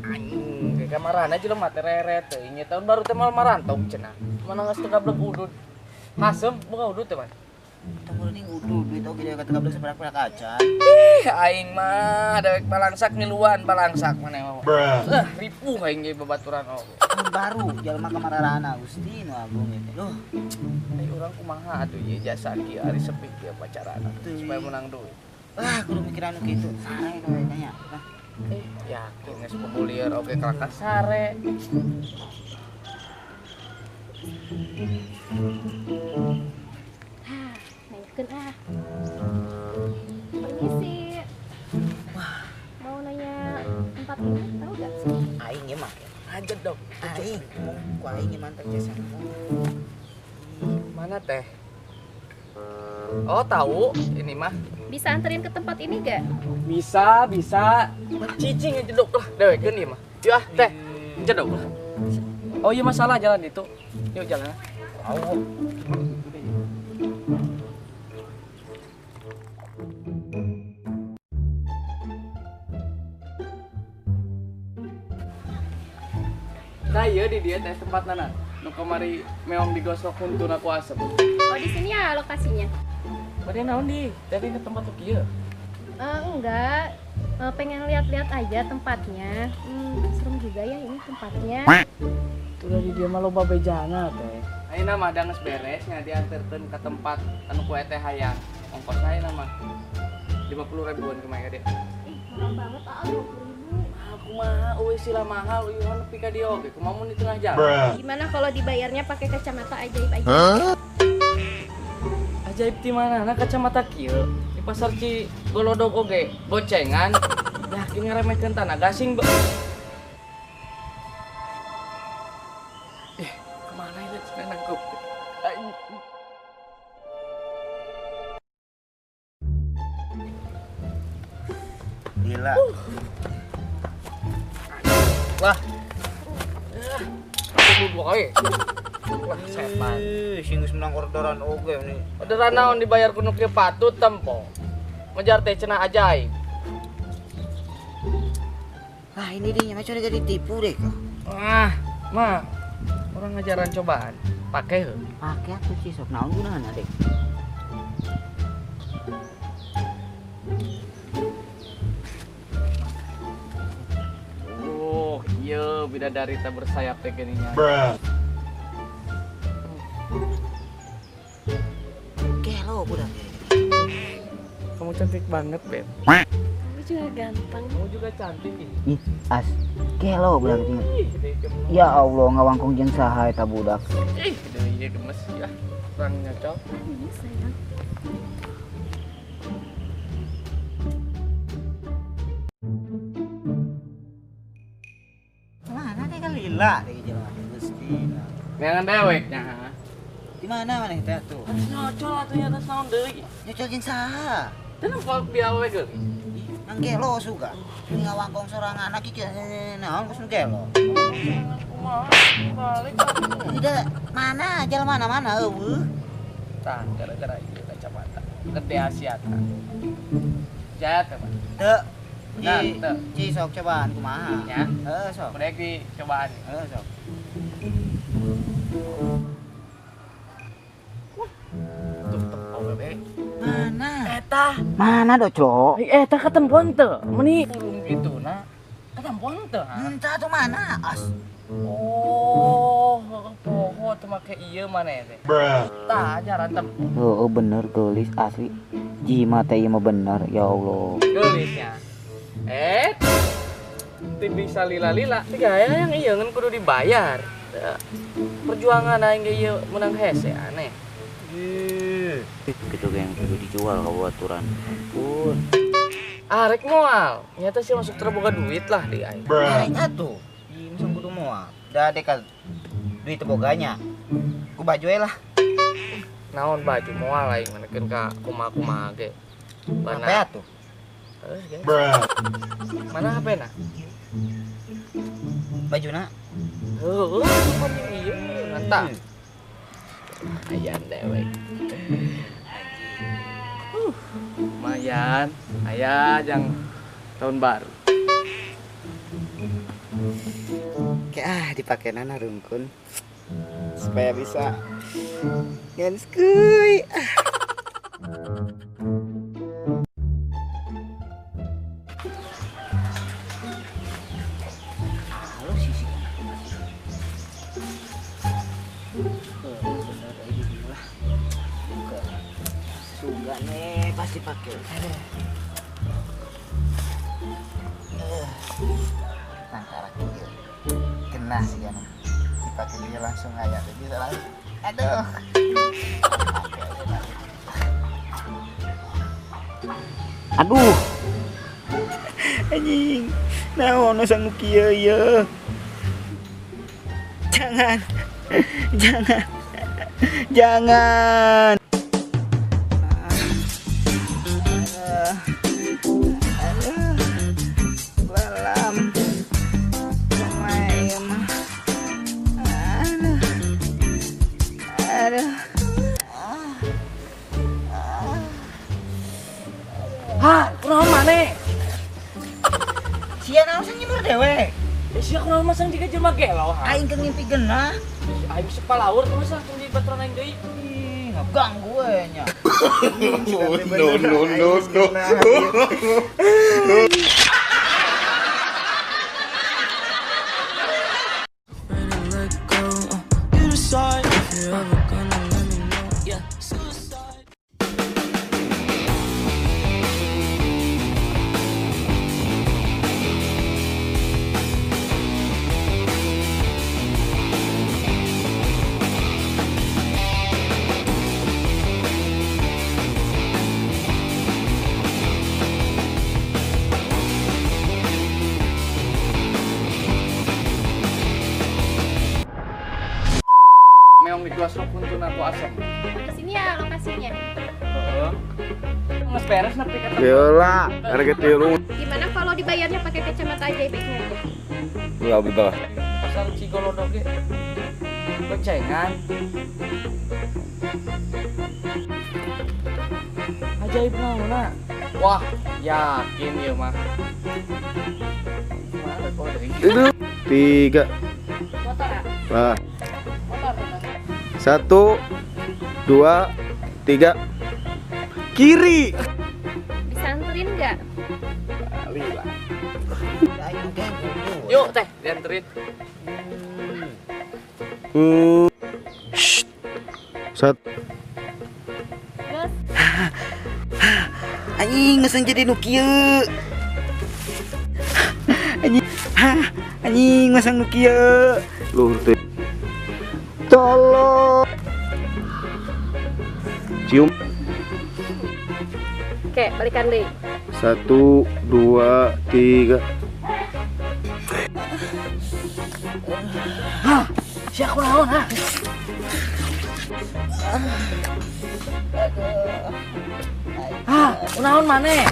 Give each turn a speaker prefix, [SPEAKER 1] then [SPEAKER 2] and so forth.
[SPEAKER 1] Anjing, kayak marana aja lo mati reret teh. Ini tahun baru teh mal marantau cenah. Mana geus teu gablek udud. Hasem buka udud teh, Man.
[SPEAKER 2] Kita mulai nih udud, itu kita kata kabel seberak kaca.
[SPEAKER 1] Aing mah dewek balangsak miluan balangsak mana mah. Ripuh aing ge babaturan oge.
[SPEAKER 2] Tahun baru, jalma ka mararana Gusti nu agung itu. Loh,
[SPEAKER 1] Ai urang kumaha atuh ieu jasa kieu ari sepi kieu pacarana supaya menang duit.
[SPEAKER 2] wah kudu mikiran nu kitu. Sare kayaknya. Nah,
[SPEAKER 1] Yakin geus populer oge kalakan sare.
[SPEAKER 3] Naikkeun Permisi. Mau nanya tempat ini, tahu gak?
[SPEAKER 2] aing ge mah.
[SPEAKER 1] Aja dong.
[SPEAKER 2] Aing, ku aing ge mantap jasa.
[SPEAKER 1] Mana teh? Oh, tahu ini mah.
[SPEAKER 3] Bisa anterin ke tempat ini gak?
[SPEAKER 1] Bisa. Cicing jeduk lah dewekeun ieu mah. Yuk ah, teh. Jeduk lah. Oh, iya masalah jalan itu. Yuk jalan.
[SPEAKER 2] Au.
[SPEAKER 1] Nah, iya di dia teh tempat nana. Nu kamari meong digosok huntuna ku asep.
[SPEAKER 3] Oh, di sini ya lokasinya?
[SPEAKER 1] Bade naon di? Tadi ke tempat tuh kieu.
[SPEAKER 3] Enggak. Pengen lihat-lihat aja tempatnya. Serem juga ya ini tempatnya.
[SPEAKER 1] Tuh dari dia mah loba bejana teh. Ayeuna mah da geus beres nya dianterkeun ka tempat anu ku teh hayang. Ongkos ayeuna mah 50 ribuan kemana deh.
[SPEAKER 3] Mahal banget 20.000.
[SPEAKER 1] Aku mah euy sila mahal euy nepi ka dieu oge kumaha mun di tengah jalan.
[SPEAKER 3] Gimana kalau dibayarnya pakai kacamata ajaib aja?
[SPEAKER 1] Ajaib di mana? Nah kacamata kieu di pasar Golodog oge gocengan. Yakin ngaremehkeun tanah gasing. Kemana itu cenah nangkep?
[SPEAKER 2] Gila.
[SPEAKER 1] Wah. Aku boy. Wah, setan.
[SPEAKER 2] Sing geus menang orderan oge nih.
[SPEAKER 1] Orderan naon dibayar kuno kieu patut tempo. Ngejar teh cenah ajaib.
[SPEAKER 2] Nah, ini dia macam jadi tipu deh kok.
[SPEAKER 1] Mah. Orang ngajaran cobaan. Pakai heuh.
[SPEAKER 2] Pakai atuh sih sok naon gunana deh.
[SPEAKER 1] Iya, bidadari tak bersayap teh geuninnya.
[SPEAKER 2] Gelo budak.
[SPEAKER 1] Kamu cantik banget, Beb.
[SPEAKER 3] Kamu juga ganteng.
[SPEAKER 1] Kamu juga cantik ih.
[SPEAKER 2] Ih, as. Gelo budak tinggal.
[SPEAKER 1] Ih, gede gemes.
[SPEAKER 2] Ya Allah, ngawangkung jeung saha eta budak.
[SPEAKER 1] Ih, gede ieu gemes ya. Kurang nyocok.
[SPEAKER 3] Ini sayang.
[SPEAKER 2] Mana deh kalila deh jelema Gusti.
[SPEAKER 1] Neangan dewek nya.
[SPEAKER 2] Di mana maneh teh tuh?
[SPEAKER 1] Nyocok atuh atas naon deui.
[SPEAKER 2] Nyocok jeung saha?
[SPEAKER 1] Teu nampak biawe geuning.
[SPEAKER 2] Ih, nang gelo suga. Ini ngawangkung sorangan lagi kieu naon geus gelo.
[SPEAKER 1] Kumaha? Balik.
[SPEAKER 2] Tidak mana jelema mana eueuh.
[SPEAKER 1] Tah, gara-gara ieu kacamata. Gede Asiata. Jat apa?
[SPEAKER 2] Teu.
[SPEAKER 1] Nah, teu.
[SPEAKER 2] Ci sok cobaan kumaha?
[SPEAKER 1] Ya.
[SPEAKER 2] Heeh sok.
[SPEAKER 1] Budek di cobaan.
[SPEAKER 2] Heeh sok.
[SPEAKER 1] Tuh, tepau bebe.
[SPEAKER 2] Mana?
[SPEAKER 1] Eta.
[SPEAKER 2] Mana do, Cok?
[SPEAKER 1] Eta ketempuan teu. Meni urung gitu nah. Ketempuan teu.
[SPEAKER 2] Entah tuh mana? As.
[SPEAKER 1] Oh, poho teu make ieu maneh teh. Tah ajaran tempo.
[SPEAKER 2] Oh, bener gelis asli. Jima teh ieu mah bener, ya Allah.
[SPEAKER 1] Geulisnya. Teu bisa lila-lila. Tiga yang ieu ngan kudu dibayar. Teu. Perjuangan aing ge ieu menang hese aneh.
[SPEAKER 2] Gitu yang kudu dijual ka baturan. Ampun.
[SPEAKER 1] Arek moal. Nyata sih masuk terboga duit lah di aing.
[SPEAKER 2] Kayaknya tuh. Ini sing kudu moal. Da dekat duit teboganya. Ku baju we lah.
[SPEAKER 1] Naon baju moal aing manekeun ka kumaha-kumaha ge.
[SPEAKER 2] Apa
[SPEAKER 1] Bana.
[SPEAKER 2] tuh?
[SPEAKER 1] Mana HP-na?
[SPEAKER 2] Bajuna.
[SPEAKER 1] Heuh, ieu mantap. Ayan dewek. Lumayan, aya jang tahun baru.
[SPEAKER 2] Kayak dipakai nana rungkun supaya bisa ganskuy. Halo sisi. Bener ini lah. Suga nih pasti pakai. Tangkara kecil kena sih ya dipakai dia langsung aja bisa langsung aduh. Aduh anjing naon sanggup kieu ya jangan jangan jangan.
[SPEAKER 1] Hah, kunaon maneh?
[SPEAKER 2] Sia naon nyebur dewe.
[SPEAKER 1] Sia kunaon masang jika jelema gelo.
[SPEAKER 2] Aing keur ngimpi geunah.
[SPEAKER 1] Aing bisa palaur masa langsung di batran aing deui.
[SPEAKER 2] Ih, ngeganggu we nya.
[SPEAKER 4] No.
[SPEAKER 1] Meong di kelas rukun tuh aku asep.
[SPEAKER 3] Di sini ya lokasinya.
[SPEAKER 1] Heeh. Nges beres nepi ka tempat.
[SPEAKER 4] Yola, harga tiru.
[SPEAKER 3] Gimana kalau dibayarnya pakai kacamata ajaibnya aja?
[SPEAKER 4] Enggak betul.
[SPEAKER 1] Pasar Cigolodo ge. Gocengan. Ajaib naonna. Wah, yakin ieu mah. Mana kok dari
[SPEAKER 4] Itu 3.
[SPEAKER 3] Motor ah?
[SPEAKER 4] Nah,
[SPEAKER 3] Motor.
[SPEAKER 4] 1 2 3 kiri.
[SPEAKER 3] Disanterin nggak?
[SPEAKER 4] Kali lah.
[SPEAKER 2] Aing ganggu.
[SPEAKER 1] Yuk teh, dianterin.
[SPEAKER 4] Shh. 1
[SPEAKER 3] Terus
[SPEAKER 2] Anjing ngeseng jadi nu kieu. Anjing. Anjing masang nu kieu.
[SPEAKER 4] luhur teh. Tolong. Cium.
[SPEAKER 3] oke, balikan deh.
[SPEAKER 4] 1 2 3.
[SPEAKER 1] Sia kunaon ha? Hah, kunaon maneh?